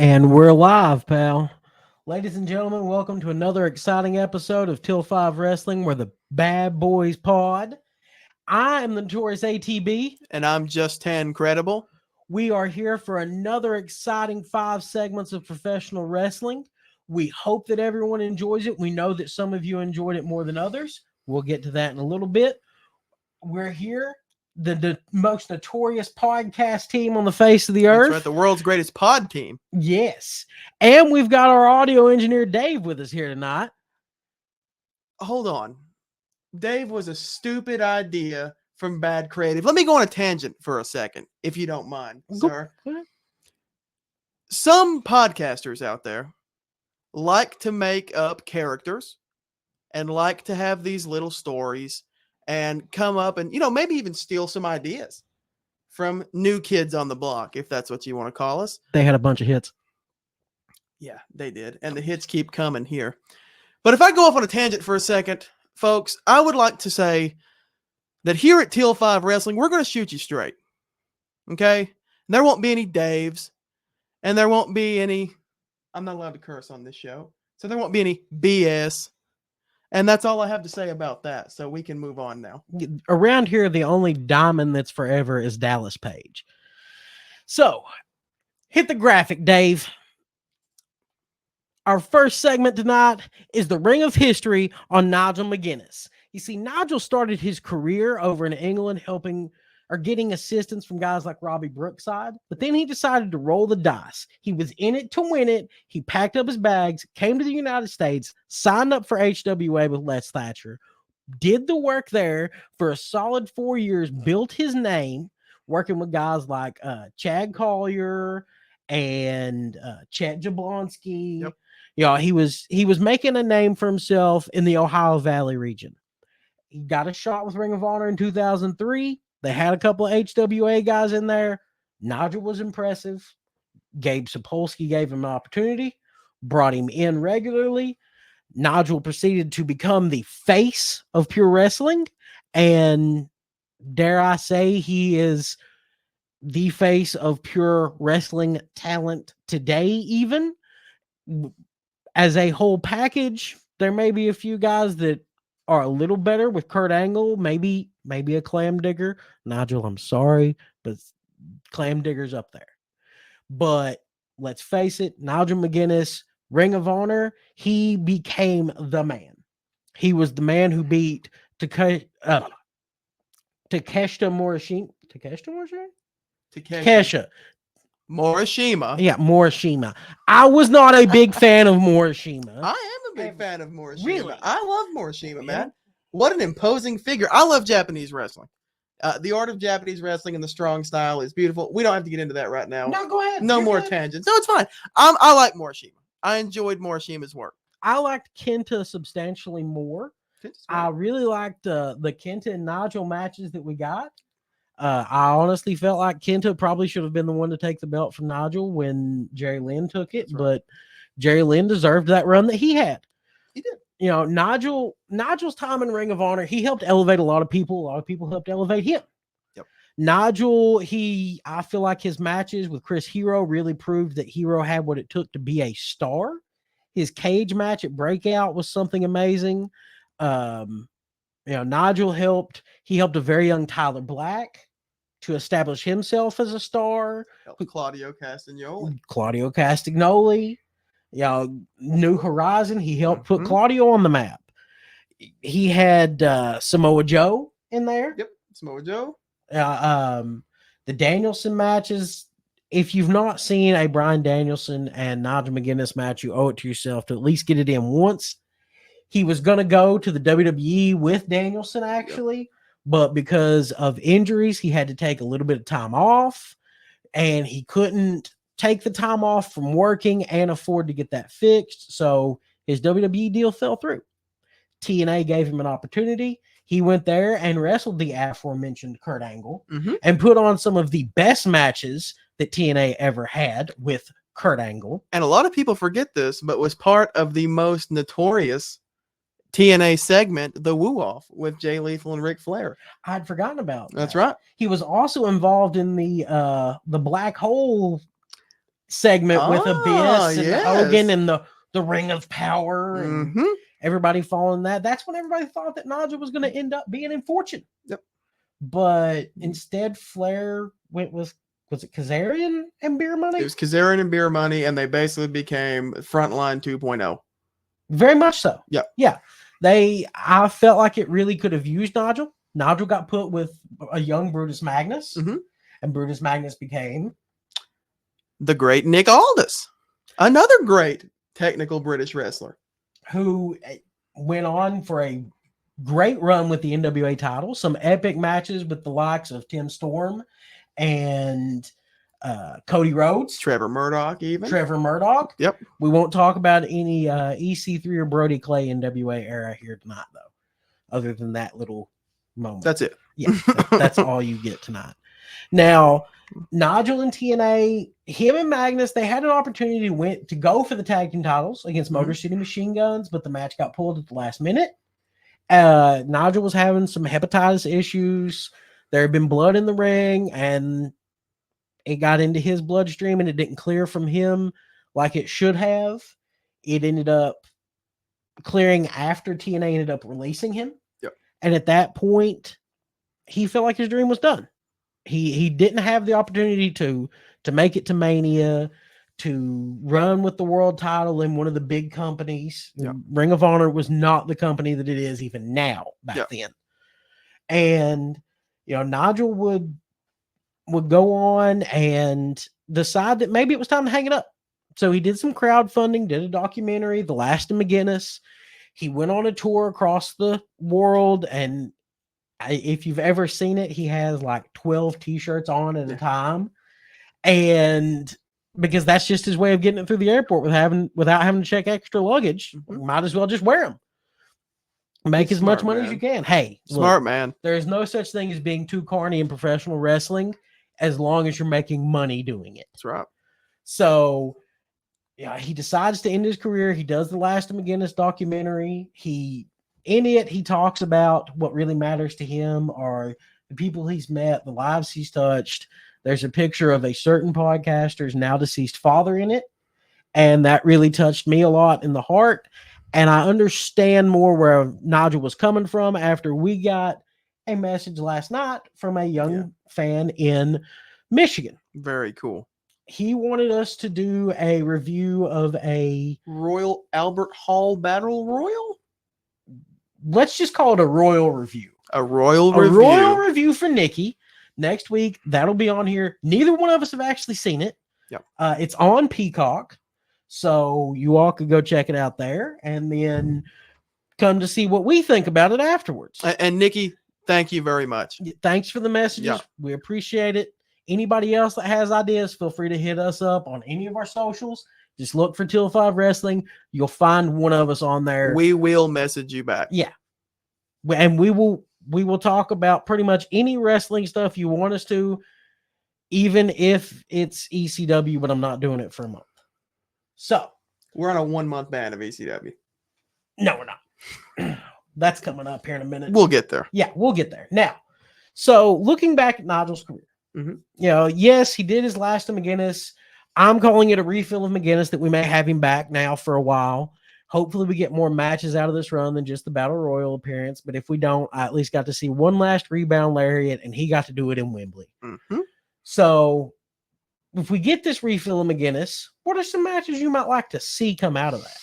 And we're live, pal. Ladies and gentlemen, welcome to another exciting episode of Till 5 Wrestling, where the Bad Boys pod. I am the notorious ATB. And I'm just 10 credible. We are here for another exciting 5 segments of professional wrestling. We hope that everyone enjoys it. We know that some of you enjoyed it more than others. We'll get to that in a little bit. We're here, the most notorious podcast team on the face of the earth. That's right, the world's greatest pod team. Yes. And we've got our audio engineer, Dave, with us here tonight. Hold on. Dave was a stupid idea from Bad Creative. Let me go on a tangent for a second, if you don't mind, sir. Some podcasters out there like to make up characters and like to have these little stories and come up and, maybe even steal some ideas from new kids on the block, if that's what you want to call us. They had a bunch of hits. Yeah, they did. And the hits keep coming here. But if I go off on a tangent for a second, folks, I would like to say that here at Till 5 Wrestling, we're going to shoot you straight. Okay? And there won't be any Daves. And there won't be any, I'm not allowed to curse on this show. So there won't be any BS. And that's all I have to say about that. So we can move on now. Around here, the only diamond that's forever is Dallas Page. So, hit the graphic, Dave. Our first segment tonight is the Ring of History on Nigel McGuinness. You see, Nigel started his career over in England getting assistance from guys like Robbie Brookside, but then he decided to roll the dice. He was in it to win it. He packed up his bags, came to the United States, signed up for HWA with Les Thatcher, did the work there for a solid 4 years, built his name, working with guys like Chad Collier and Chet Jablonski. Yep. He was making a name for himself in the Ohio Valley region. He got a shot with Ring of Honor in 2003. They had a couple of HWA guys in there. Nigel was impressive. Gabe Sapolsky gave him an opportunity, brought him in regularly. Nigel proceeded to become the face of pure wrestling, and dare I say, he is the face of pure wrestling talent today, even. As a whole package, there may be a few guys that are a little better with Kurt Angle, maybe a Clam Digger. Nigel, I'm sorry, but Clam Digger's up there. But let's face it, Nigel McGuinness, Ring of Honor, he became the man. He was the man who beat Takeshita Morishima. Takesha. Morishima. Yeah, Morishima. I was not a big fan of Morishima. I am a big fan of Morishima. Really? I love Morishima, man. What an imposing figure. I love Japanese wrestling. The art of Japanese wrestling and the strong style is beautiful. We don't have to get into that right now. No, go ahead. No more tangents. No, it's fine. I like Morishima. I enjoyed Morishima's work. I liked Kenta substantially more. I really liked the Kenta and Nigel matches that we got. I honestly felt like Kenta probably should have been the one to take the belt from Nigel when Jerry Lynn took it, but Jerry Lynn deserved that run that he had. He did. Nigel's time in Ring of Honor, he helped elevate a lot of people. A lot of people helped elevate him. Yep. Nigel, I feel like his matches with Chris Hero really proved that Hero had what it took to be a star. His cage match at Breakout was something amazing. Nigel helped a very young Tyler Black to establish himself as a star. Claudio Castagnoli. New Horizon. He helped put Claudio on the map. He had Samoa Joe in there. Yep, Samoa Joe. The Danielson matches. If you've not seen a Bryan Danielson and Nigel McGuinness match, you owe it to yourself to at least get it in once. He was going to go to the WWE with Danielson, actually, but because of injuries, he had to take a little bit of time off, and he couldn't take the time off from working and afford to get that fixed, so his WWE deal fell through. TNA gave him an opportunity. He went there and wrestled the aforementioned Kurt Angle and put on some of the best matches that TNA ever had with Kurt Angle. And a lot of people forget this, but was part of the most notorious TNA segment, the Woo Off, with Jay Lethal and Ric Flair. I'd forgotten about that. That's right. He was also involved in the Black Hole segment with Abyss and yes. Hogan and the Ring of Power and Mhm. everybody following that. That's when everybody thought that Nigel was going to end up being in Fortune. Yep. But instead, Flair went with, was it Kazarian and Beer Money? It was Kazarian and Beer Money, and they basically became Frontline 2.0. Very much so. Yep. Yeah. I felt like it really could have used Nigel. Nigel got put with a young Brutus Magnus, and Brutus Magnus became the great Nick Aldis, another great technical British wrestler, who went on for a great run with the NWA title, some epic matches with the likes of Tim Storm and Cody Rhodes, Trevor Murdoch, even. Trevor Murdoch. Yep. We won't talk about any EC3 or Brody Clay NWA era here tonight, though, other than that little moment. That's it. Yeah, that's all you get tonight. Now, Nigel and TNA, him and Magnus, they had an opportunity to go for the tag team titles against Motor City Machine Guns, but the match got pulled at the last minute. Nigel was having some hepatitis issues. There had been blood in the ring, and it got into his bloodstream, and it didn't clear from him like it should have. It ended up clearing after TNA ended up releasing him. Yep. And at that point, he felt like his dream was done. He didn't have the opportunity to make it to Mania, to run with the world title in one of the big companies. Yep. Ring of Honor was not the company that it is even now back then. And Nigel would go on and decide that maybe it was time to hang it up. So he did some crowdfunding, did a documentary, The Last of McGuinness. He went on a tour across the world, and if you've ever seen it, he has like 12 t-shirts on at a time. And because that's just his way of getting it through the airport without having to check extra luggage, might as well just wear them. Make as much money as you can. Hey, smart man. There is no such thing as being too carny in professional wrestling as long as you're making money doing it. That's right. So he decides to end his career. He does the Last of McGuinness documentary. In it, he talks about what really matters to him are the people he's met, the lives he's touched. There's a picture of a certain podcaster's now deceased father in it. And that really touched me a lot in the heart. And I understand more where Nigel was coming from after we got a message last night from a young fan in Michigan. Very cool. He wanted us to do a review of a Royal Albert Hall Battle Royal. Let's just call it a royal review. A royal review for Nikki. Next week, that'll be on here. Neither one of us have actually seen it. Yep. It's on Peacock. So you all could go check it out there and then come to see what we think about it afterwards. And Nikki, thank you very much. Thanks for the messages. Yeah. We appreciate it. Anybody else that has ideas, feel free to hit us up on any of our socials. Just look for Till 5 Wrestling. You'll find one of us on there. We will message you back. Yeah. And we will talk about pretty much any wrestling stuff you want us to, even if it's ECW, but I'm not doing it for a month. So we're on a 1 month ban of ECW. No, we're not. That's coming up here in a minute. We'll get there. Yeah, we'll get there. Now, so looking back at Nigel's career, yes, he did his Last of McGuinness. I'm calling it a refill of McGuinness that we may have him back now for a while. Hopefully we get more matches out of this run than just the Battle Royal appearance. But if we don't, I at least got to see one last rebound lariat, and he got to do it in Wembley. So if we get this refill of McGuinness, what are some matches you might like to see come out of that?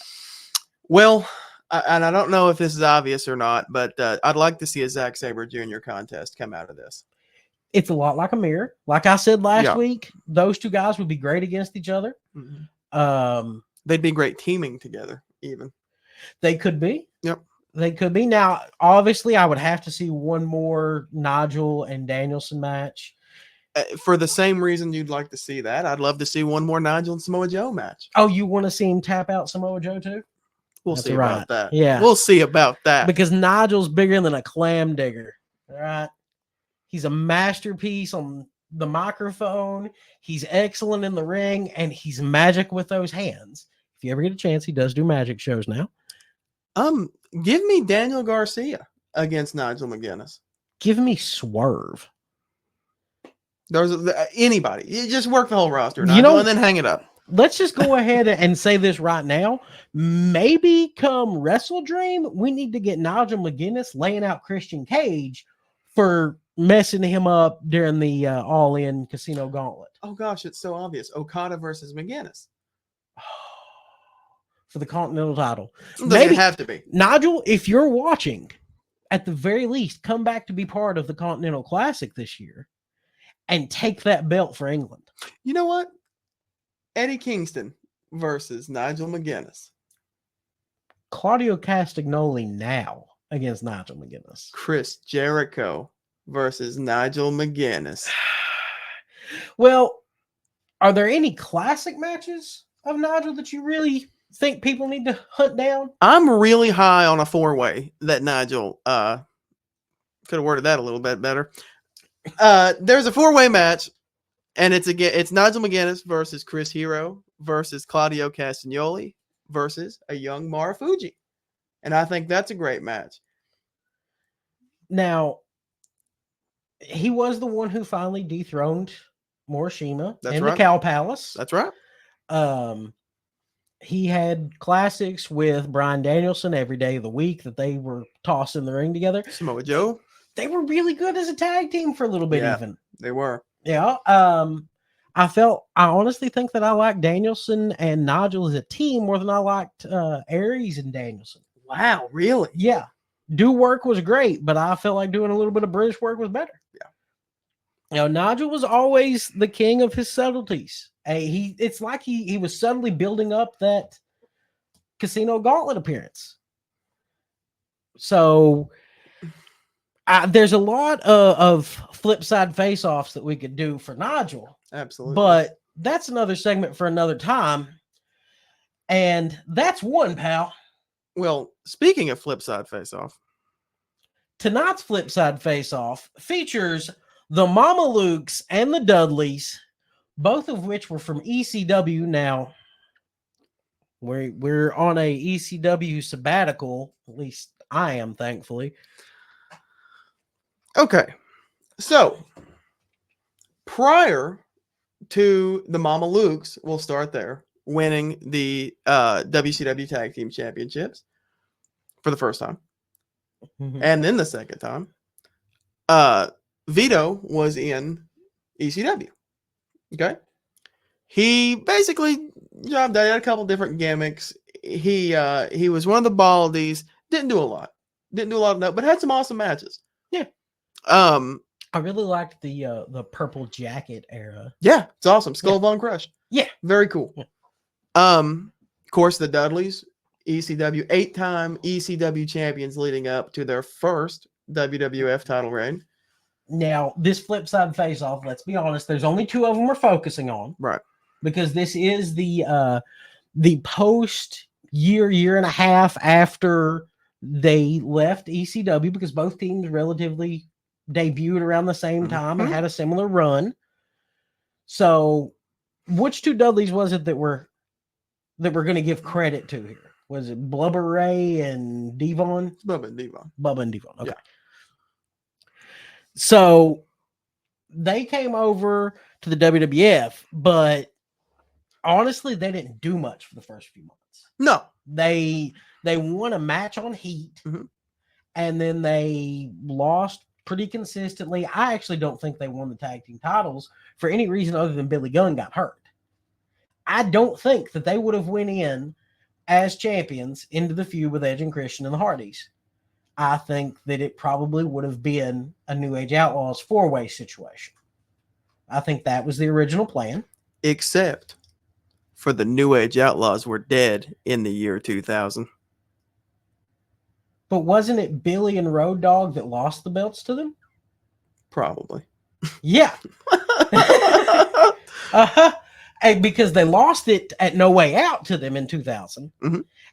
Well, and I don't know if this is obvious or not, but I'd like to see a Zack Sabre Jr. contest come out of this. It's a lot like a mirror. Like I said last week, those two guys would be great against each other. They'd be great teaming together, even. They could be. Yep. They could be. Now, obviously, I would have to see one more Nigel and Danielson match. For the same reason you'd like to see that, I'd love to see one more Nigel and Samoa Joe match. Oh, you want to see him tap out Samoa Joe too? We'll see about that. Yeah. We'll see about that. Because Nigel's bigger than a clam digger. All right. He's a masterpiece on the microphone. He's excellent in the ring, and he's magic with those hands. If you ever get a chance, he does do magic shows now. Give me Daniel Garcia against Nigel McGuinness. Give me Swerve. There's anybody. You just work the whole roster, Nigel, and then hang it up. let's just go ahead and say this right now. Maybe come Wrestle Dream, we need to get Nigel McGuinness laying out Christian Cage for messing him up during the All In Casino Gauntlet. Oh gosh, it's so obvious. Okada versus McGuinness. For the Continental title. Doesn't have to be. Nigel, if you're watching, at the very least, come back to be part of the Continental Classic this year and take that belt for England. You know what? Eddie Kingston versus Nigel McGuinness. Claudio Castagnoli now against Nigel McGuinness. Chris Jericho versus Nigel McGuinness. Well, are there any classic matches of Nigel that you really think people need to hunt down? I'm really high on a 4-way that Nigel could have worded that a little bit better. There's a 4-way match. And it's Nigel McGuinness versus Chris Hero versus Claudio Castagnoli versus a young Marufuji. And I think that's a great match. Now, he was the one who finally dethroned Morishima in the Cow Palace. That's right. He had classics with Bryan Danielson every day of the week that they were tossing the ring together. Samoa Joe. They were really good as a tag team for a little bit even. They were. Yeah. I honestly think that I like Danielson and Nigel as a team more than I liked Aries and Danielson. Wow, really? Yeah. Do work was great, but I felt like doing a little bit of British work was better. Yeah. Nigel was always the king of his subtleties. It's like he was subtly building up that Casino Gauntlet appearance. So there's a lot of Flipside face-offs that we could do for Nigel. Absolutely. But that's another segment for another time. And that's one, pal. Well, speaking of Flipside face-off, tonight's Flipside face-off features the Mama Lukes and the Dudleys, both of which were from ECW. Now, we're on a ECW sabbatical. At least I am, thankfully. Okay, so prior to the Mama Lukes, we'll start there, winning the WCW Tag Team Championships for the first time. Mm-hmm. And then the second time, Vito was in ECW. Okay. He basically jobbed out. He had a couple different gimmicks. He was one of the baldies. Didn't do a lot, but had some awesome matches. Yeah. I really liked the purple jacket era. Yeah, it's awesome. Skull Von Crush. Yeah. Very cool. Yeah. Of course, the Dudleys, ECW, 8-time ECW champions leading up to their first WWF title reign. Now, this Flipside face-off, let's be honest, there's only 2 of them we're focusing on. Right. Because this is the post year and a half after they left ECW, because both teams relatively debuted around the same time and had a similar run. So, which 2 Dudleys was it that we're going to give credit to here? Was it Blubber Ray and Devon? Bubba and Devon. Bubba and Devon. Okay. Yeah. So they came over to the WWF, but honestly, they didn't do much for the first few months. No. They won a match on Heat, and then they lost pretty consistently. I actually don't think they won the tag team titles for any reason other than Billy Gunn got hurt. I don't think that they would have went in as champions into the feud with Edge and Christian and the Hardys. I think that it probably would have been a New Age Outlaws 4-way situation. I think that was the original plan. Except for the New Age Outlaws were dead in the year 2000. But wasn't it Billy and Road Dogg that lost the belts to them? Probably. Yeah. And because they lost it at No Way Out to them in 2000.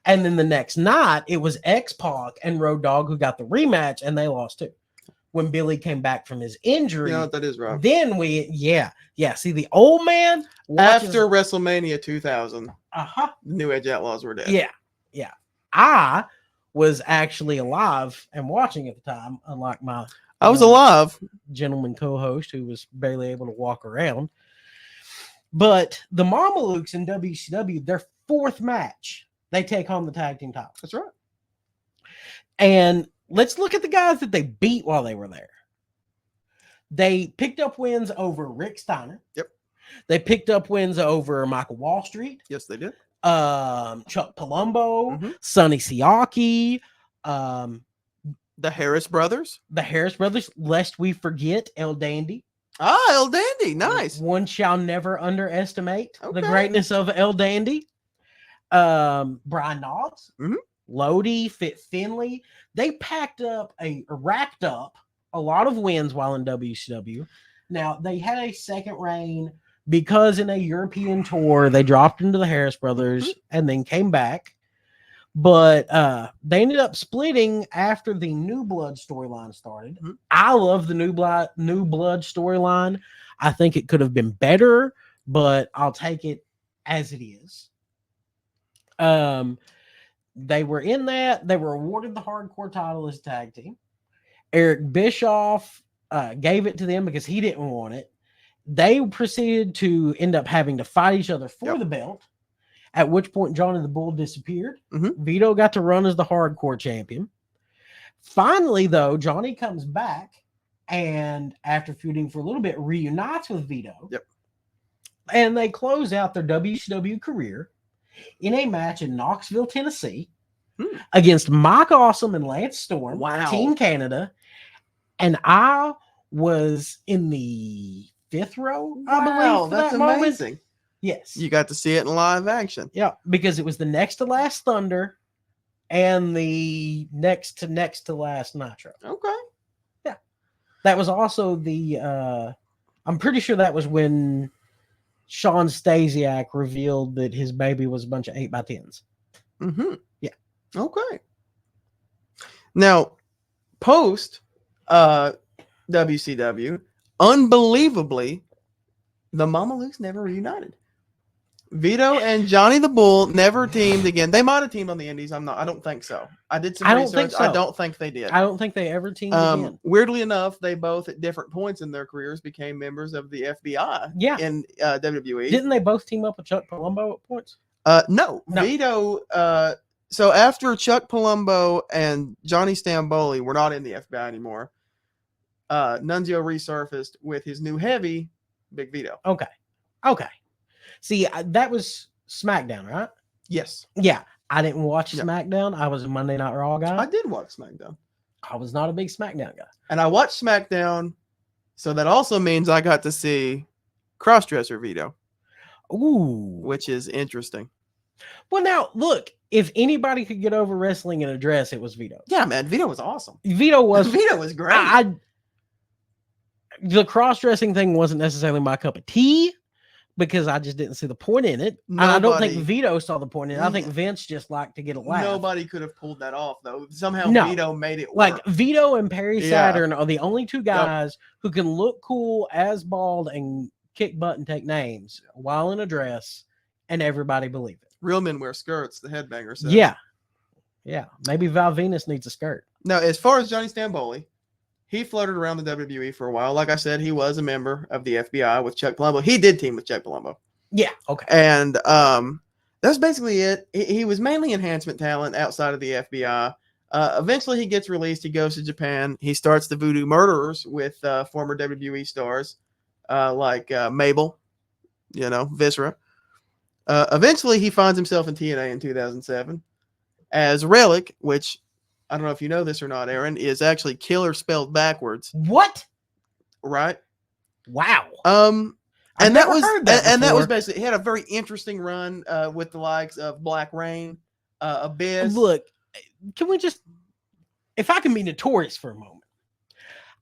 And then the next night, it was X-Pac and Road Dogg who got the rematch, and they lost too. When Billy came back from his injury. Yeah, that is right. Then see, the old man. After WrestleMania 2000, the New Age Outlaws were dead. Yeah. I was actually alive and watching at the time, unlike my I was alive. Gentleman co-host who was barely able to walk around. But the Mamalukes in WCW, their 4th match, they take home the tag team titles. That's right. And let's look at the guys that they beat while they were there. They picked up wins over Rick Steiner. Yep. They picked up wins over Michael Wall Street. Yes, they did. Chuck Palumbo, Mhm. Sonny Siaki, The Harris brothers. lest we forget El Dandy. Ah, El Dandy. Nice. One shall never underestimate the Okay. greatness of El Dandy. Brian Knobs, Mhm. Lodi, Fit Finley. They racked up a lot of wins while in WCW. Now, they had a second reign because in a European tour, they dropped into the Harris Brothers and then came back. But they ended up splitting after the New Blood storyline started. Mhm. I love the New Blood storyline. I think it could have been better, but I'll take it as it is. They were in that. They were awarded the hardcore title as a tag team. Eric Bischoff gave it to them because he didn't want it. They proceeded to end up having to fight each other for the belt, at which point Johnny the Bull disappeared. Mhm. Vito got to run as the hardcore champion. Finally, though, Johnny comes back and after feuding for a little bit, reunites with Vito. Yep. And they close out their WCW career in a match in Knoxville, Tennessee, against Mike Awesome and Lance Storm, Wow. Team Canada. And I was in the 5th row, I believe, for that's that moment. amazing. Yes. You got to see it in live action. Yeah, because it was the next to last Thunder and the next to last Nitro. Okay. Yeah. That was also the I'm pretty sure that was when Sean Stasiak revealed that his baby was a bunch of 8x10s. Mm-hmm. Yeah. Okay. Now, post WCW, unbelievably, the Mamalukes never reunited. Vito and Johnny the Bull never teamed again. They might have teamed on the Indies. I don't think so. I did some I don't research. think so. I don't think they did. I don't think they ever teamed again. Weirdly enough, they both at different points in their careers became members of the FBI. Yeah. In WWE. Didn't they both team up with Chuck Palumbo at points? No. Vito. So after Chuck Palumbo and Johnny Stamboli were not in the FBI anymore, Nunzio resurfaced with his new heavy, Big Vito. Okay. See, that was SmackDown, right? Yes. Yeah. I didn't watch SmackDown. I was a Monday Night Raw guy. I did watch SmackDown. I was not a big SmackDown guy. And I watched SmackDown, so that also means I got to see Crossdresser Vito. Ooh. Which is interesting. Well, now, look, if anybody could get over wrestling in a dress, it was Vito. Yeah, man. Vito was awesome. Vito was great. The cross-dressing thing wasn't necessarily my cup of tea because I just didn't see the point in it. And I don't think Vito saw the point in it. I think Vince just liked to get a laugh. Nobody could have pulled that off, though. Somehow Vito made it work. Like, Vito and Perry Saturn are the only two guys who can look cool as bald and kick butt and take names while in a dress, and everybody believe it. Real men wear skirts, the headbanger says. Yeah. Maybe Val Venus needs a skirt. Now, as far as Johnny Stamboli, he floated around the WWE for a while. Like I said, he was a member of the FBI with Chuck Palumbo. He did team with Chuck Palumbo. Yeah, okay. And that's basically it. He was mainly enhancement talent outside of the FBI. Eventually, he gets released. He goes to Japan. He starts the Voodoo Murderers with former WWE stars like Mabel, Viscera. Eventually, he finds himself in TNA in 2007 as Relic, which I don't know if you know this or not, Aaron, is actually killer spelled backwards. What? Right? Wow. And that was basically, he had a very interesting run with the likes of Black Rain, Abyss. Look, can we just, if I can be notorious for a moment,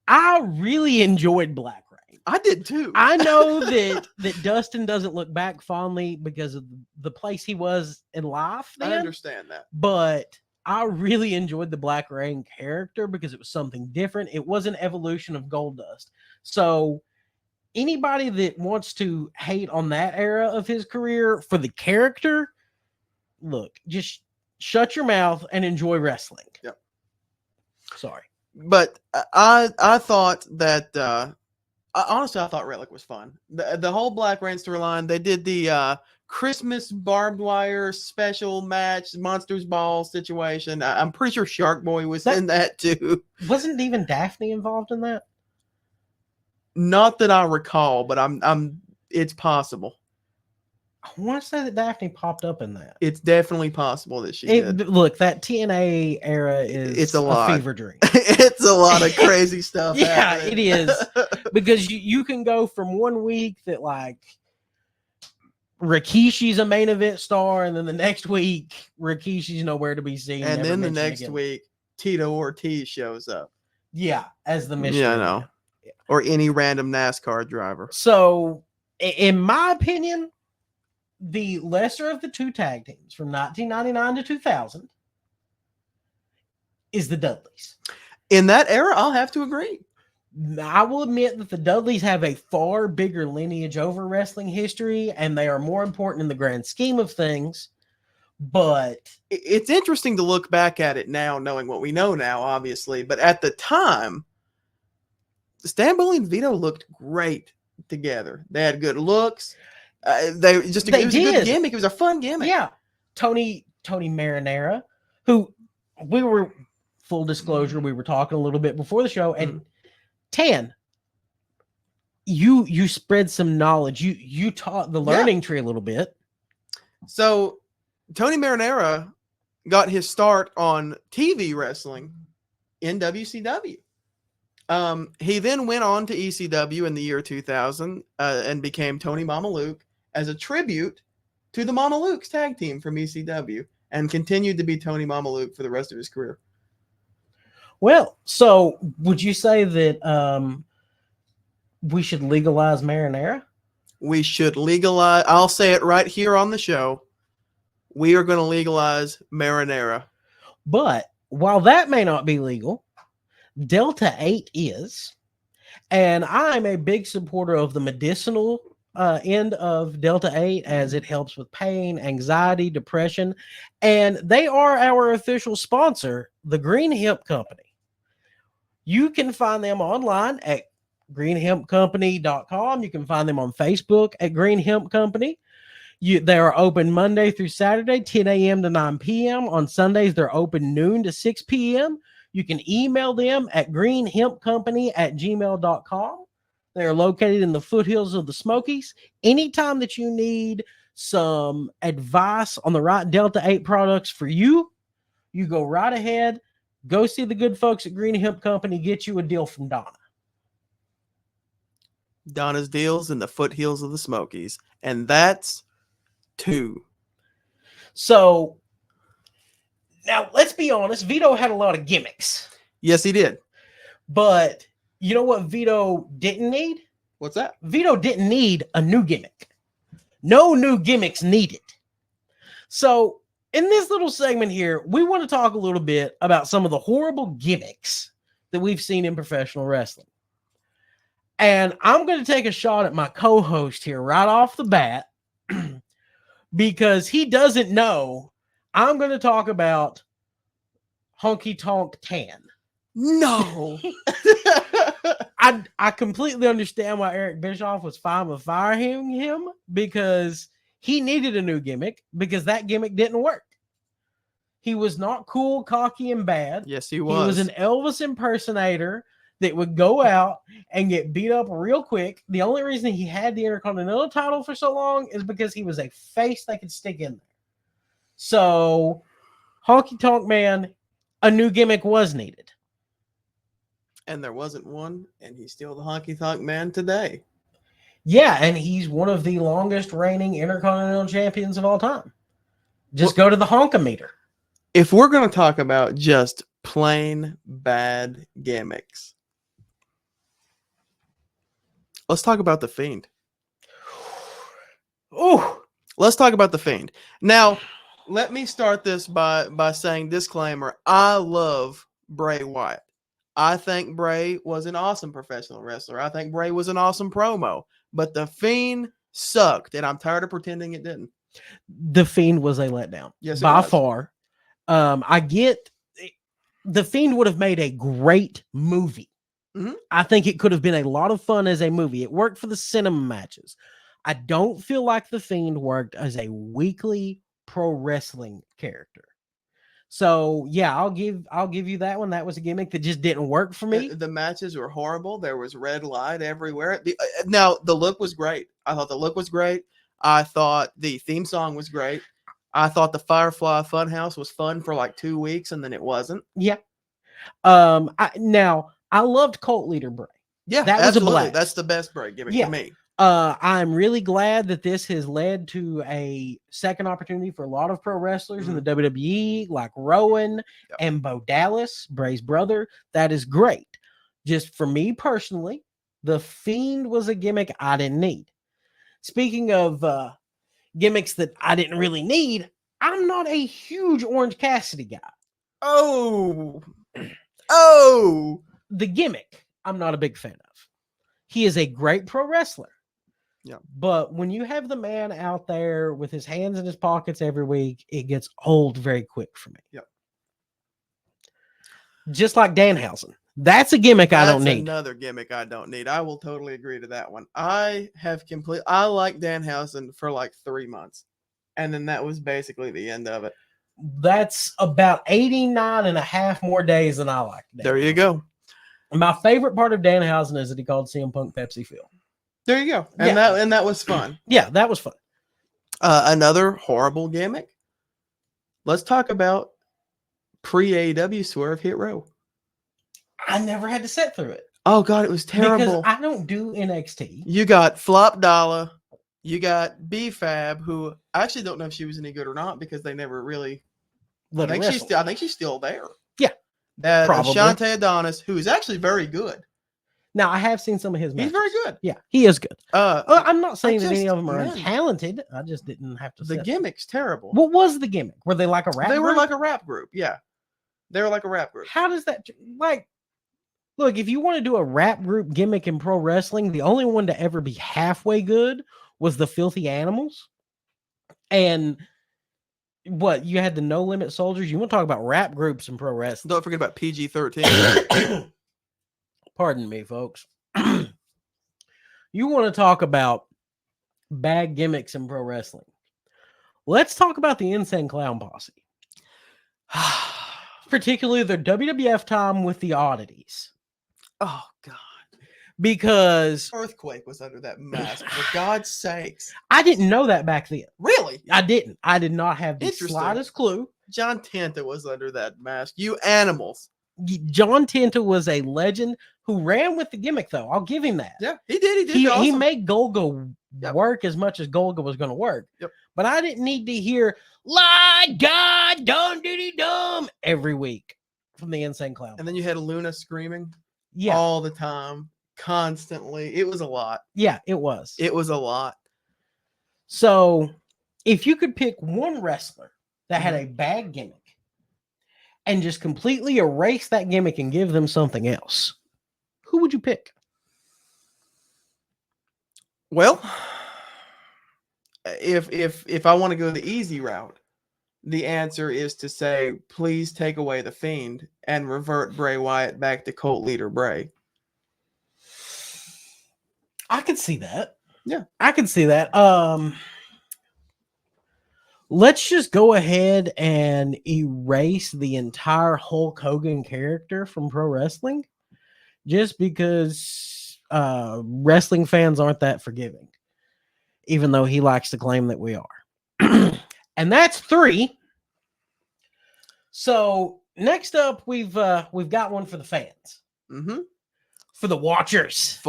I really enjoyed Black Rain. I did too. I know that Dustin doesn't look back fondly because of the place he was in life then. I understand that. But I really enjoyed the Black Rain character because it was something different. It was an evolution of Goldust. So anybody that wants to hate on that era of his career for the character, look, just shut your mouth and enjoy wrestling. Yep. Sorry. But I thought that Honestly, I thought Relic was fun. The whole Black Rain storyline. They did the Christmas barbed wire special match, Monsters Ball situation. I'm pretty sure Shark Boy was in that too. Wasn't even Daphne involved in that? Not that I recall, but it's possible. I want to say that Daphne popped up in that. It's definitely possible that she did. Look, that TNA era is a lot. fever dream. It's a lot of crazy stuff. Yeah, happening. it is. Because you can go from one week that like Rikishi's a main event star, and then the next week Rikishi's nowhere to be seen. And then the mentioned next again. week, Tito Ortiz shows up. Yeah, as the mystery. Yeah, I know. Yeah. Or any random NASCAR driver. So, in my opinion, the lesser of the two tag teams from 1999 to 2000 is the Dudleys. In that era, I'll have to agree. I will admit that the Dudleys have a far bigger lineage over wrestling history, and they are more important in the grand scheme of things. But it's interesting to look back at it now, knowing what we know now, obviously. But at the time, Stambolli and Vito looked great together. They had good looks. It was a good gimmick. It was a fun gimmick. Yeah. Tony Marinara, who we were, full disclosure, we were talking a little bit before the show, and Tan, you spread some knowledge. You taught the learning tree a little bit. So Tony Marinara got his start on TV wrestling in WCW. He then went on to ECW in the year 2000 and became Tony Mama Luke as a tribute to the Mama Luke's tag team from ECW, and continued to be Tony Mama Luke for the rest of his career. Well, so would you say that we should legalize marinara? We should legalize. I'll say it right here on the show. We are going to legalize marinara. But while that may not be legal, Delta 8 is. And I'm a big supporter of the medicinal end of Delta 8, as it helps with pain, anxiety, depression. And they are our official sponsor, the Green Hemp Company. You can find them online at greenhempcompany.com. You can find them on Facebook at Green Hemp Company. They are open Monday through Saturday, 10 a.m. to 9 p.m. On Sundays, they're open noon to 6 p.m. You can email them at greenhempcompany@gmail.com. They are located in the foothills of the Smokies. Anytime that you need some advice on the right Delta 8 products for you, you go right ahead, go see the good folks at Green Hemp Company, get you a deal from Donna. Donna's deals in the foothills of the Smokies. And that's 2. So now let's be honest, Vito had a lot of gimmicks. Yes, he did. But you know what Vito didn't need? What's that? Vito didn't need a new gimmick. No new gimmicks needed. So in this little segment here, we want to talk a little bit about some of the horrible gimmicks that we've seen in professional wrestling. And I'm going to take a shot at my co-host here right off the bat because he doesn't know I'm going to talk about Honky Tonk Tan. No. I completely understand why Eric Bischoff was fine with firing him, because he needed a new gimmick, because that gimmick didn't work. He was not cool, cocky, and bad. Yes, he was. He was an Elvis impersonator that would go out and get beat up real quick. The only reason he had the Intercontinental title for so long is because he was a face they could stick in there. So, Honky Tonk Man, a new gimmick was needed. And there wasn't one, and he's still the Honky Tonk Man today. Yeah, and he's one of the longest reigning Intercontinental champions of all time. Just go to the Honkometer. If we're going to talk about just plain bad gimmicks, let's talk about The Fiend. Oh, let's talk about The Fiend. Now, let me start this by saying, disclaimer, I love Bray Wyatt. I think Bray was an awesome professional wrestler. I think Bray was an awesome promo. But The Fiend sucked, and I'm tired of pretending it didn't. The Fiend was a letdown. Yes, by far. I get The Fiend would have made a great movie. Mhm. I think it could have been a lot of fun as a movie. It worked for the cinema matches. I don't feel like The Fiend worked as a weekly pro wrestling character. So yeah, I'll give you that one. That was a gimmick that just didn't work for me. The matches were horrible. There was red light everywhere. Now the look was great. I thought the look was great. I thought the theme song was great. I thought the Firefly Funhouse was fun for like 2 weeks, and then it wasn't. Yeah. I loved Cult Leader Bray. Yeah, That was a absolutely. blast. That's the best break gimmick Yeah. to me. I'm really glad that this has led to a second opportunity for a lot of pro wrestlers in the WWE, like Rowan and Bo Dallas, Bray's brother. That is great. Just for me personally, the Fiend was a gimmick I didn't need. Speaking of gimmicks that I didn't really need, I'm not a huge Orange Cassidy guy. Oh, The gimmick, I'm not a big fan of. He is a great pro wrestler. Yeah. But when you have the man out there with his hands in his pockets every week, it gets old very quick for me. Yep. Just like Danhausen. That's a gimmick I don't need. Another gimmick I don't need. I will totally agree to that one. I like Danhausen for like 3 months. And then that was basically the end of it. That's about 89 and a half more days than I like. There you go. My favorite part of Danhausen is that he called CM Punk Pepsi Phil. There you go. And that was fun. Yeah, that was fun. Another horrible gimmick. Let's talk about pre-AEW Swerve Hit Row. I never had to sit through it. Oh God, it was terrible. Because I don't do NXT. You got Flop Dollar. You got B-Fab, who I actually don't know if she was any good or not because they never really. I think she's still there. Yeah, probably. Ashante Adonis, who is actually very good. Now I have seen some of his matches. He's very good. Yeah, he is good. I'm not saying that any of them are untalented. I just didn't have to. The gimmick's terrible. What was the gimmick? Were they like a rap? They were group? like a rap group. Yeah, they were like a rap group. How does that like? Look, if you want to do a rap group gimmick in pro wrestling, the only one to ever be halfway good was the Filthy Animals. And what, you had the No Limit Soldiers? You want to talk about rap groups in pro wrestling? Don't forget about PG-13. Pardon me, folks. You want to talk about bad gimmicks in pro wrestling? Let's talk about the Insane Clown Posse. Particularly their WWF time with the Oddities. Oh, God. Because Earthquake was under that mask, for God's sakes. I didn't know that back then. Really? I didn't. I did not have the slightest clue. John Tenta was under that mask. You animals. John Tenta was a legend who ran with the gimmick, though. I'll give him that. Yeah, he did. He awesome. He made Golga work as much as Golga was going to work. Yep. But I didn't need to hear "Lord God, dum diddy dum" every week from the Insane Clown. And then you had Luna screaming yeah, all the time, constantly. It was a lot. Yeah, it was. It was a lot. So if you could pick one wrestler that had a bad gimmick and just completely erase that gimmick and give them something else, who would you pick? Well, if I want to go the easy route, the answer is to say, please take away the Fiend and revert Bray Wyatt back to Cult Leader Bray. I could see that. Yeah, I can see that. Let's just go ahead and erase the entire Hulk Hogan character from pro wrestling, just because wrestling fans aren't that forgiving, even though he likes to claim that we are. And that's 3. So next up, we've got one for the fans, for the watchers,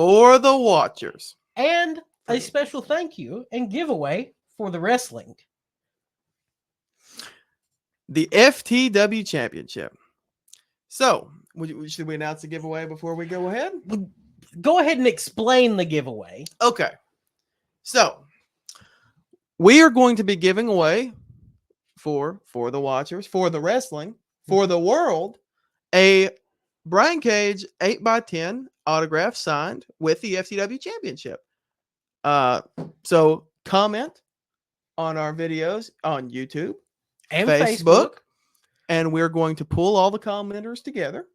and a special thank you and giveaway for the wrestling. The FTW Championship. So, should we announce the giveaway before we go ahead? Go ahead and explain the giveaway. Okay. So, we are going to be giving away for the watchers, for the wrestling, for the world, a Brian Cage 8x10 autograph signed with the FTW Championship. So comment on our videos on YouTube and Facebook, and we're going to pull all the commenters together,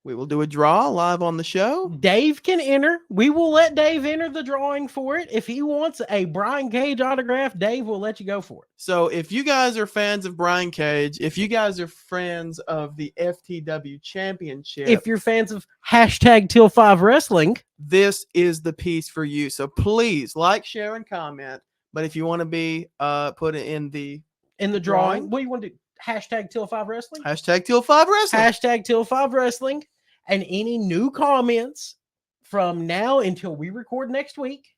We will do a draw live on the show. Dave can enter. We will let Dave enter the drawing for it. If he wants a Brian Cage autograph, Dave will let you go for it. So if you guys are fans of Brian Cage, if you guys are fans of the FTW Championship, If you're fans of hashtag Till5 Wrestling, this is the piece for you. So please like, share, and comment. But if you want to be put in the drawing, what do you want to do? Hashtag Till5 Wrestling? hashtag Till5 Wrestling. Hashtag Till5 Wrestling. And any new comments from now until we record next week,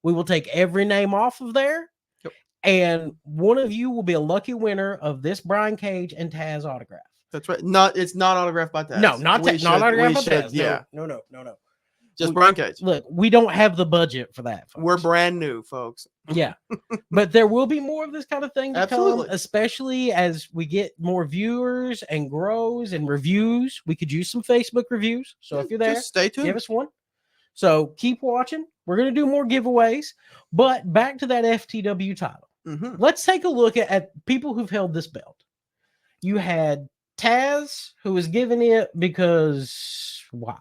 we will take every name off of there. Yep. And one of you will be a lucky winner of this Brian Cage and Taz autograph. That's right. It's not autographed by Taz. No, not autographed by Taz. Yeah. No. Just Brian Cage. Look, we don't have the budget for that, folks. We're brand new, folks. Yeah. But there will be more of this kind of thing to Absolutely. come, especially as we get more viewers and grows and reviews. We could use some Facebook reviews. So if you're there, just stay tuned. give us one. So keep watching. We're going to do more giveaways. But back to that FTW title. Mm-hmm. Let's take a look at people who've held this belt. You had Taz, who was given it because why?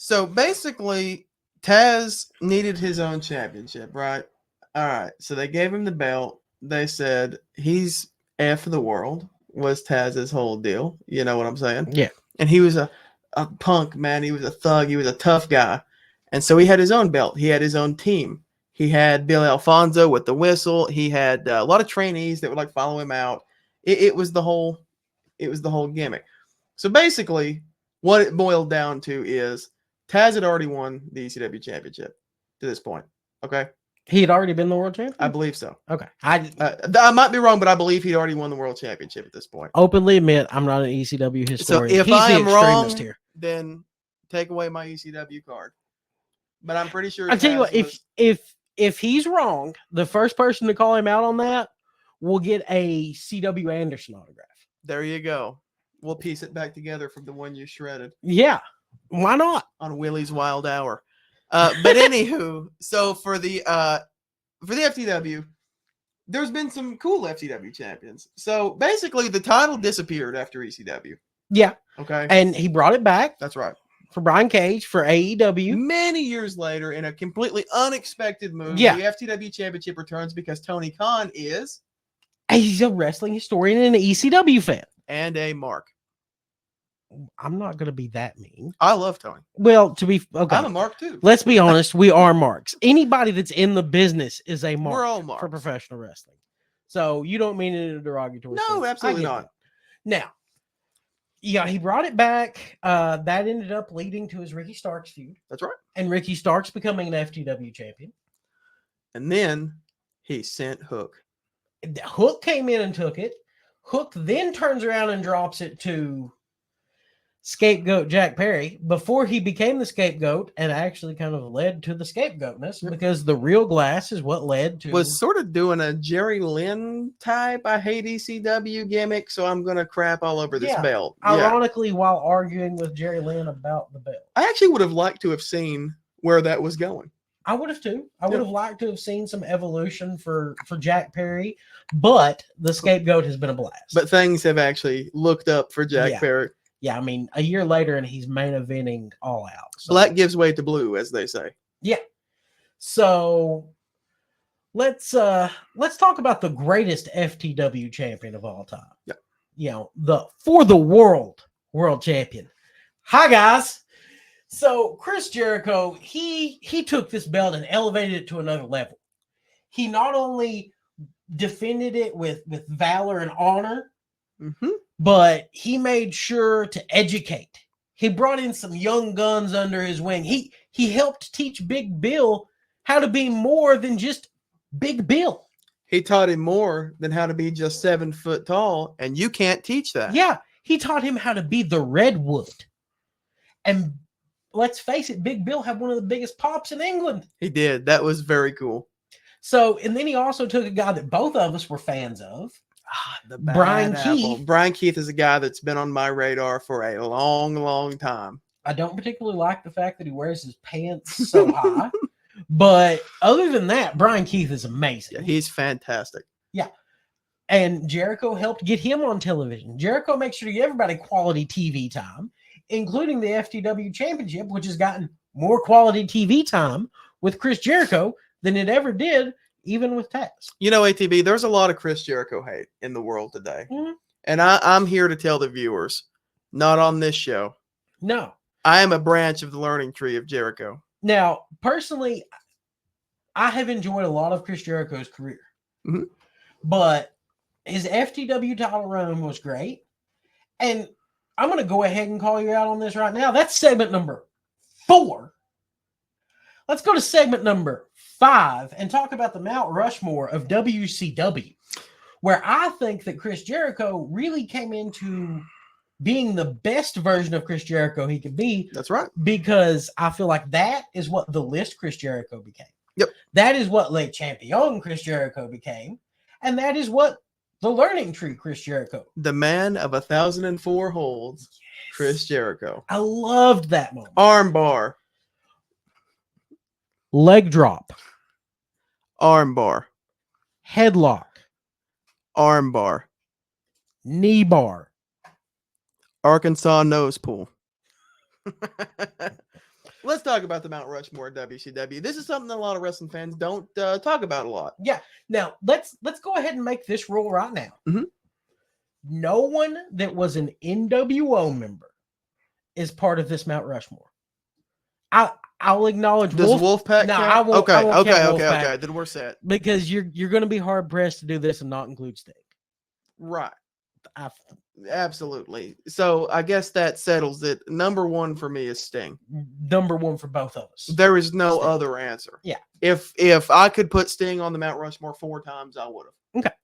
So basically, Taz needed his own championship, right? All right. So they gave him the belt. They said he's F the world was Taz's whole deal. You know what I'm saying? Yeah. And he was a punk, man. He was a thug. He was a tough guy. And so he had his own belt. He had his own team. He had Billy Alfonso with the whistle. He had a lot of trainees that would like follow him out. It was the whole gimmick. So basically, what it boiled down to is Taz had already won the ECW championship to this point. Okay. He had already been the world champion? I believe so. Okay. I might be wrong, but I believe he'd already won the world championship at this point. Openly admit I'm not an ECW historian. So if He's I the am wrong, extremist here. then take away my ECW card. But I'm pretty sure. I'll tell you what, if he's wrong, the first person to call him out on that will get a C.W. Anderson autograph. There you go. We'll piece it back together from the one you shredded. Yeah. Why not? On Willie's Wild Hour. But anywho, so for the FTW, there's been some cool FTW champions. So basically, the title disappeared after ECW. Yeah. Okay. And he brought it back. That's right. For Brian Cage for AEW. Many years later, in a completely unexpected move, yeah. the FTW championship returns because Tony Khan is. He's a wrestling historian and an ECW fan. And a mark. I'm not going to be that mean. I love Tony. Well, to be okay, I'm a mark too. Let's be honest. We are marks. Anybody that's in the business is a mark. We're all marks for professional wrestling. So you don't mean it in a derogatory sense. No, absolutely not. That. Now, yeah, he brought it back. That ended up leading to his Ricky Starks feud. That's right. And Ricky Starks becoming an FTW champion. And then he sent Hook. Hook came in and took it. Hook then turns around and drops it to scapegoat Jack Perry before he became the scapegoat, and actually kind of led to the scapegoatness because the real glass is what led to was sort of doing a Jerry Lynn type I hate ECW gimmick, so I'm gonna crap all over this belt. Ironically, while arguing with Jerry Lynn about the belt. I actually would have liked to have seen where that was going. I would have too. I would have liked to have seen some evolution for Jack Perry, but the scapegoat has been a blast. But things have actually looked up for Jack Perry. Yeah, I mean, a year later, and he's main eventing All Out. So. Black gives way to blue, as they say. Yeah. So let's talk about the greatest FTW champion of all time. Yeah. You know, the world champion. Hi guys. So Chris Jericho, he took this belt and elevated it to another level. He not only defended it with valor and honor, but he made sure to educate. He brought in some young guns under his wing. He helped teach Big Bill how to be more than just Big Bill. He taught him more than how to be just 7 foot tall, and you can't teach that. Yeah, he taught him how to be the Redwood. And let's face it, Big Bill had one of the biggest pops in England. He did. That was very cool. So, and then he also took a guy that both of us were fans of. Brian Keith. Brian Keith is a guy that's been on my radar for a long, long time. I don't particularly like the fact that he wears his pants so high. But other than that, Brian Keith is amazing. Yeah, he's fantastic. Yeah. And Jericho helped get him on television. Jericho makes sure to give everybody quality TV time. including the FTW Championship, which has gotten more quality TV time with Chris Jericho than it ever did, even with Taz. You know, ATB, there's a lot of Chris Jericho hate in the world today. Mhm. And I'm here to tell the viewers, not on this show. No. I am a branch of the learning tree of Jericho. Now, personally, I have enjoyed a lot of Chris Jericho's career. Mhm. But his FTW title run was great. And I'm going to go ahead and call you out on this right now. That's segment number 4. Let's go to segment number 5 and talk about the Mount Rushmore of WCW, where I think that Chris Jericho really came into being the best version of Chris Jericho he could be. That's right. Because I feel like that is what the list Chris Jericho became. Yep. That is what Le Champion Chris Jericho became. And that is what the learning tree Chris Jericho. The man of 1,004 holds, Yes. Chris Jericho. I loved that moment. Arm bar. Leg drop. Arm bar. Headlock. Arm bar. Knee bar. Arkansas nose pull. Let's talk about the Mount Rushmore at WCW. This is something that a lot of wrestling fans don't talk about a lot. Yeah. Now let's go ahead and make this rule right now. Mhm. No one that was an NWO member is part of this Mount Rushmore. I'll acknowledge Does Wolfpack No, count? I won't. Okay, I won't okay, count okay, Wolfpack okay. Then we're set. because you're going to be hard pressed to do this and not include Sting. Right. I, Absolutely. So I guess that settles it. Number 1 for me is Sting. number 1 for both of us. There is no Sting. other answer. Yeah. If I could put Sting on the Mount Rushmore 4 times, I would have. Okay.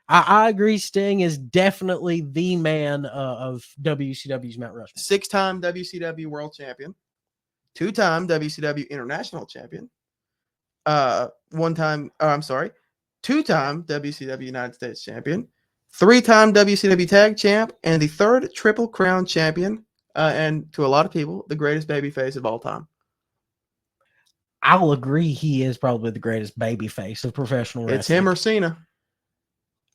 I agree. Sting is definitely the man of WCW's Mount Rushmore. 6-time WCW World Champion, 2-time WCW International Champion, 2-time WCW United States Champion, 3-time WCW Tag Champ, and the 3rd Triple Crown Champion, and to a lot of people, the greatest babyface of all time. I'll agree he is probably the greatest babyface of professional wrestling. It's him or Cena.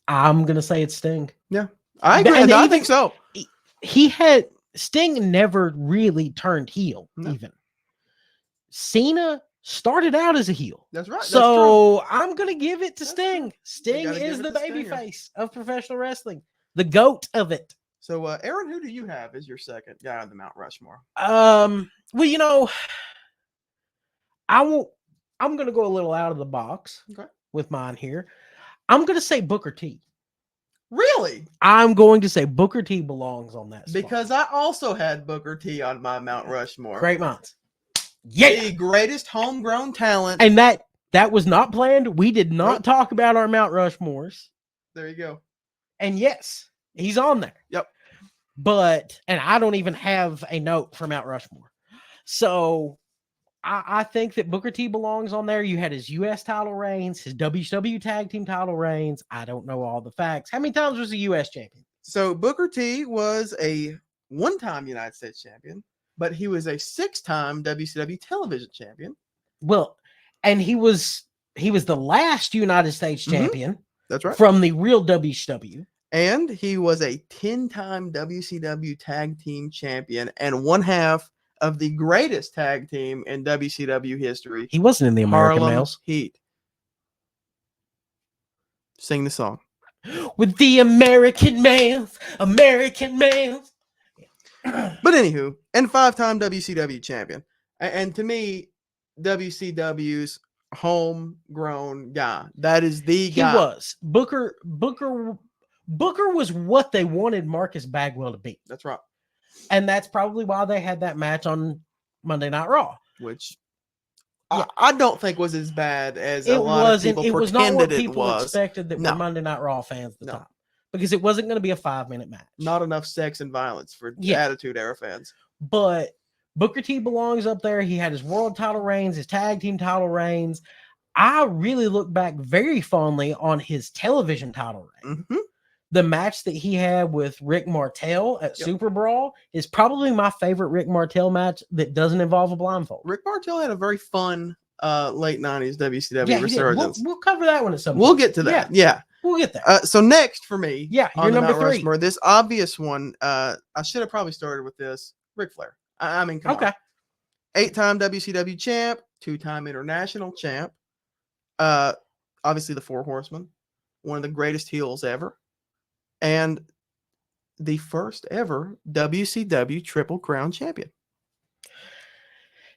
I'm going to say it's Sting. Yeah, I agree. And I even- think so. Sting never really turned heel, No. even. Cena started out as a heel. That's right. That's So I'm going to give it to That's Sting. true. Sting gotta is give the it to Stinger. babyface of professional wrestling, the GOAT of it. So, Aaron, who do you have as your second guy on the Mount Rushmore? Well, I'm going to go a little out of the box Okay. with mine here. I'm going to say Booker T. Really? I'm going to say Booker T belongs on that spot. Because I also had Booker T on my Mount Rushmore. Great minds. Yeah. The greatest homegrown talent. And that was not planned. We did not talk about our Mount Rushmores. There you go. And yes, he's on there. Yep. And I don't even have a note for Mount Rushmore. So I think that Booker T belongs on there. You had his U.S. title reigns, his WCW tag team title reigns. I don't know all the facts. How many times was he U.S. champion? So Booker T was a 1-time United States champion, but he was a 6-time WCW television champion. Well, and he was the last United States champion That's right. from the real WCW. And he was a 10-time WCW tag team champion and 1/2 of the greatest tag team in WCW history. He wasn't in the American Harlem Males. Heat. Sing the song. With the American males. But anywho, and 5-time WCW champion. And to me, WCW's homegrown guy. That is the guy. He was. Booker was what they wanted Marcus Bagwell to be. That's right. And that's probably why they had that match on Monday Night Raw. Which Yeah. I don't think was as bad as a It lot wasn't. of It people was not what pretended it people was. expected that No. were Monday Night Raw fans at the No. time. Because it wasn't going to be a 5-minute match. Not enough sex and violence for Yeah. Attitude Era fans. But Booker T belongs up there. He had his world title reigns, his tag team title reigns. I really look back very fondly on his television title reign. Mhm. The match that he had with Rick Martel at Yep. Super Brawl is probably my favorite Rick Martel match that doesn't involve a blindfold. Rick Martel had a very fun late 90s WCW Yeah, he did. resurgence. We'll cover that one at some point. We'll get to that. Yeah. We'll get there. So next for me, Yeah, on you're the number Mount 3. Rushmore, this obvious one, I should have probably started with this. Ric Flair. I mean, come Okay. on. 8-time WCW champ, 2-time international champ. Obviously the Four Horsemen, one of the greatest heels ever, and the first ever WCW Triple Crown champion.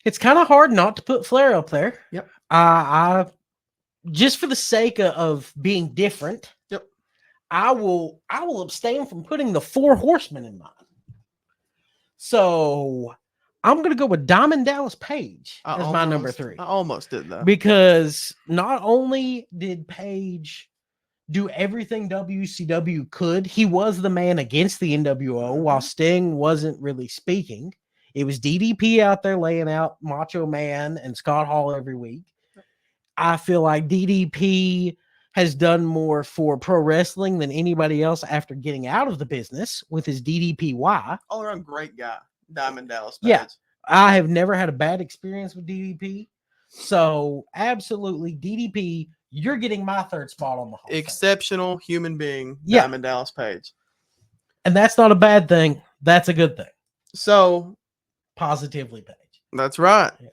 It's kind of hard not to put Flair up there. Yep. I just for the sake of being different. Yep. I will abstain from putting the Four Horsemen in mine. So I'm going to go with Diamond Dallas Page as my number 3. I almost did that. Because not only did Page do everything WCW could, he was the man against the NWO while Sting wasn't really speaking. It was DDP out there laying out Macho Man and Scott Hall every week. I feel like DDP has done more for pro wrestling than anybody else after getting out of the business with his DDPY. All around great guy, Diamond Dallas Page. Yeah, I have never had a bad experience with DDP. So absolutely, DDP, you're getting my 3rd spot on the whole Exceptional human being, Yeah. Diamond Dallas Page. And that's not a bad thing. That's a good thing. So Positively, Page. that's right. Yeah.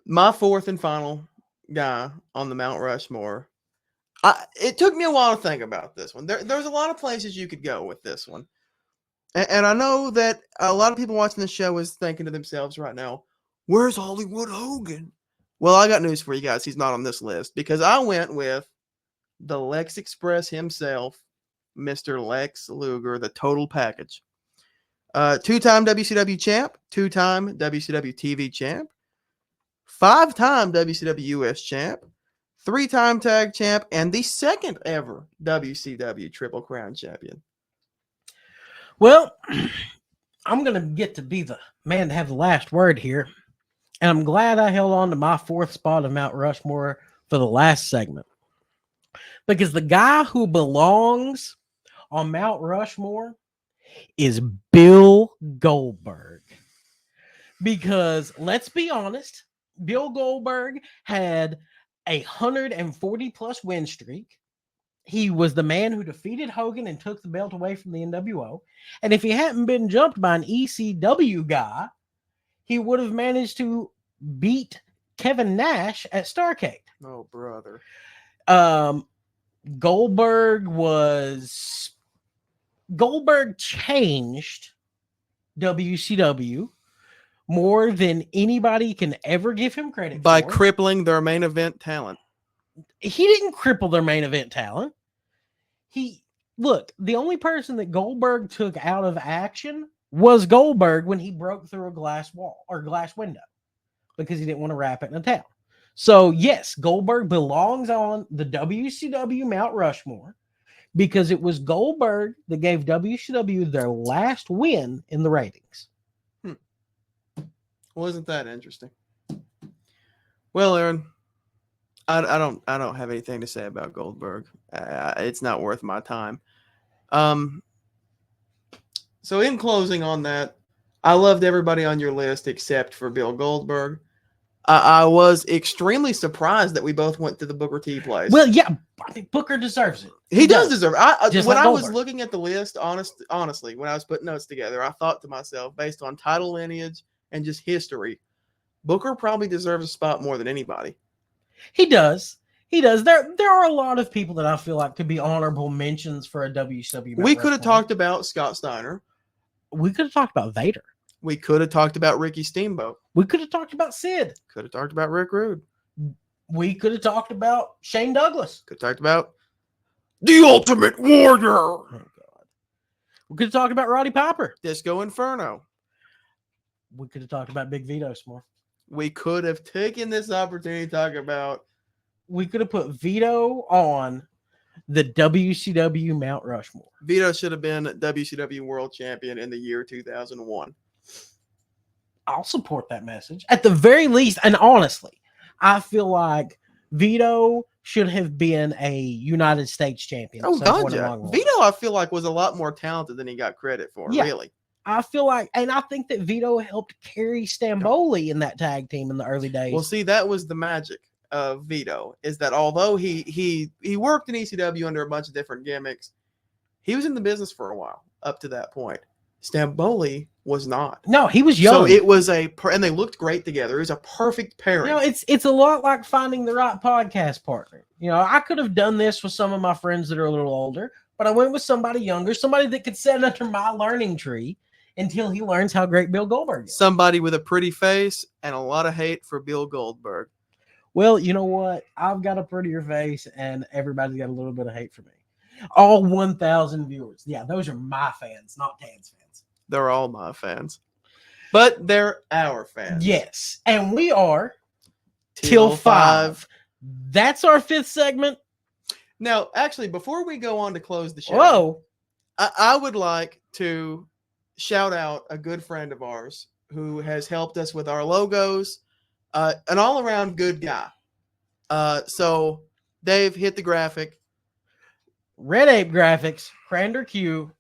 My 4th and final guy on the Mount Rushmore. It took me a while to think about this one. There's a lot of places you could go with this one. And I know that a lot of people watching the show is thinking to themselves right now, where's Hollywood Hogan? Well, I got news for you guys. He's not on this list because I went with the Lex Express himself, Mr. Lex Luger, the total package. 2-time WCW champ, 2-time WCW TV champ, 5-time WCW US champ, 3-time tag champ, and the 2nd ever WCW Triple Crown champion. Well, I'm going to get to be the man to have the last word here. And I'm glad I held on to my 4th spot of Mount Rushmore for the last segment. Because the guy who belongs on Mount Rushmore is Bill Goldberg. Because let's be honest, Bill Goldberg had a 140-plus win streak. He was the man who defeated Hogan and took the belt away from the NWO. And if he hadn't been jumped by an ECW guy, he would have managed to beat Kevin Nash at Starrcade. Oh, brother. Goldberg changed WCW more than anybody can ever give him credit By for. crippling their main event talent. He didn't cripple their main event talent. The only person that Goldberg took out of action was Goldberg when he broke through a glass wall or glass window because he didn't want to wrap it in a towel. So yes, Goldberg belongs on the WCW Mount Rushmore because it was Goldberg that gave WCW their last win in the ratings. Wasn't that interesting? Well, Aaron, I don't have anything to say about Goldberg. It's not worth my time. So in closing on that, I loved everybody on your list except for Bill Goldberg. I was extremely surprised that we both went to the Booker T place. Well, yeah, I think Booker deserves it. He does deserve it. Just When like I was Goldberg. looking at the list, honestly, when I was putting notes together, I thought to myself, based on title lineage and just history, Booker probably deserves a spot more than anybody. He does. He does. There are a lot of people that I feel like could be honorable mentions for a WCW. We could have talked about Scott Steiner. We could have talked about Vader. We could have talked about Ricky Steamboat. We could have talked about Sid. Could have talked about Rick Rude. We could have talked about Shane Douglas. Could have talked about the Ultimate Warrior. Oh, God. We could have talked about Roddy Piper. Disco Inferno. We could have talked about Big Vito some more. We could have taken this opportunity to talk about. We could have put Vito on the WCW Mount Rushmore. Vito should have been WCW World Champion in the year 2001. I'll support that message. At the very least, and honestly, I feel like Vito should have been a United States champion. Oh, God, yeah. Vito, I feel like, was a lot more talented than he got credit for, really. I feel like, and I think that Vito helped carry Stamboli in that tag team in the early days. Well, see, that was the magic of Vito, is that although he worked in ECW under a bunch of different gimmicks, he was in the business for a while up to that point. Stamboli was not. No, he was young. So it was and they looked great together. It was a perfect pairing. It's a lot like finding the right podcast partner. I could have done this with some of my friends that are a little older, but I went with somebody younger, somebody that could sit under my learning tree until he learns how great Bill Goldberg is. Somebody with a pretty face and a lot of hate for Bill Goldberg. Well, you know what? I've got a prettier face, and everybody's got a little bit of hate for me. All 1,000 viewers. Yeah, those are my fans, not Tad's fans. They're all my fans. But they're our fans. Yes. And we are Till 5. That's our 5th segment. Now, actually, before we go on to close the show, Whoa. I would like to shout out a good friend of ours who has helped us with our logos. An all-around good guy. So, Dave, hit the graphic. Red Ape Graphics, Crander Q.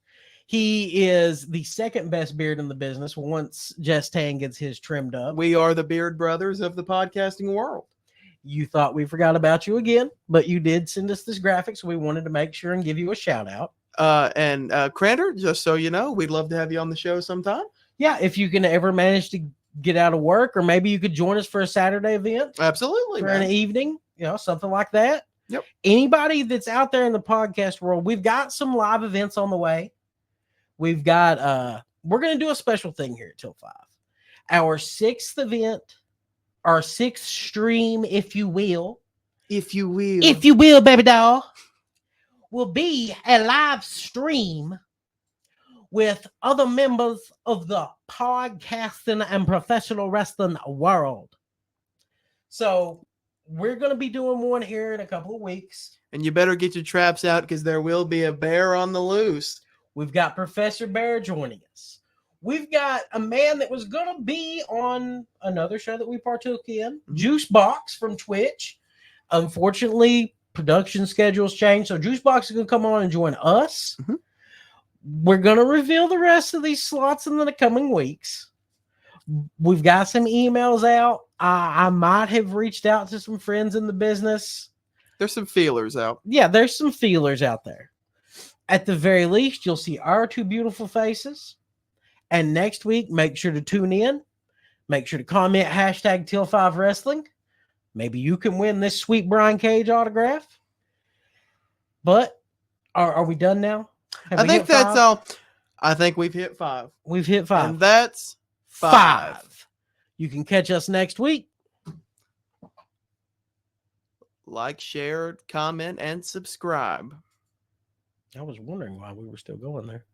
He is the second best beard in the business once Jess Tan gets his trimmed up. We are the Beard Brothers of the podcasting world. You thought we forgot about you again, but you did send us this graphic, so we wanted to make sure and give you a shout out. And Crander, just so you know, we'd love to have you on the show sometime. Yeah, if you can ever manage to get out of work, or maybe you could join us for a Saturday event. Absolutely, for man. an evening, something like that. Yep. Anybody that's out there in the podcast world, we've got some live events on the way. We've got we're going to do a special thing here at Till 5. Our 6th event, our 6th stream, if you will, baby doll, will be a live stream with other members of the podcasting and professional wrestling world. So we're going to be doing one here in a couple of weeks. And you better get your traps out because there will be a bear on the loose. We've got Professor Bear joining us. We've got a man that was going to be on another show that we partook in, Juicebox from Twitch. Unfortunately, production schedules changed, so Juicebox is going to come on and join us. Mm-hmm. We're going to reveal the rest of these slots in the coming weeks. We've got some emails out. I might have reached out to some friends in the business. There's some feelers out. Yeah, there's some feelers out there. At the very least, you'll see our 2 beautiful faces. And next week, make sure to tune in. Make sure to comment #Till5Wrestling. Maybe you can win this sweet Brian Cage autograph. But are we done now? I think that's all. I think we've hit 5. We've hit 5. And that's 5. You can catch us next week. Like, share, comment, and subscribe. I was wondering why we were still going there.